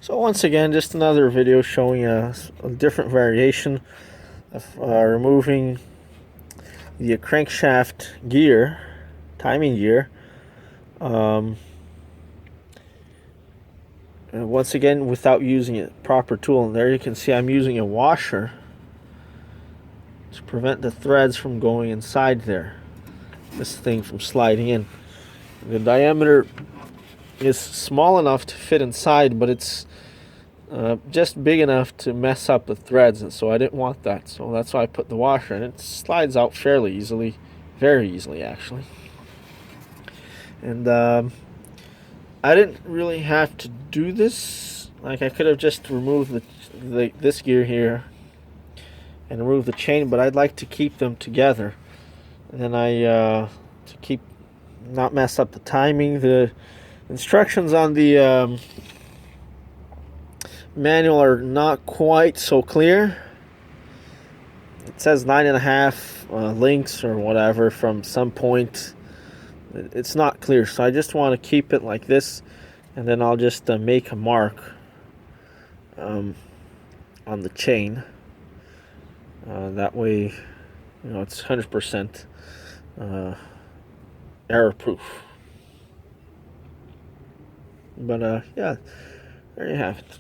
So once again, just another video showing a different variation of removing the crankshaft gear, timing gear. And once again, without using a proper tool. And there you can see I'm using a washer to prevent the threads from going inside there. This thing from sliding in. The diameter is small enough to fit inside, but it's just big enough to mess up the threads, and so I didn't want that. So that's why I put the washer in. It slides out fairly easily, very easily actually. And I didn't really have to do this. Like, I could have just removed this gear here and remove the chain, but I'd like to keep them together. And then to keep not mess up the timing. The instructions on the manual are not quite so clear. It says 9.5 links or whatever from some point. It's not clear, so I just want to keep it like this, and then I'll just make a mark on the chain. That way, it's 100% error proof. But yeah, there you have it.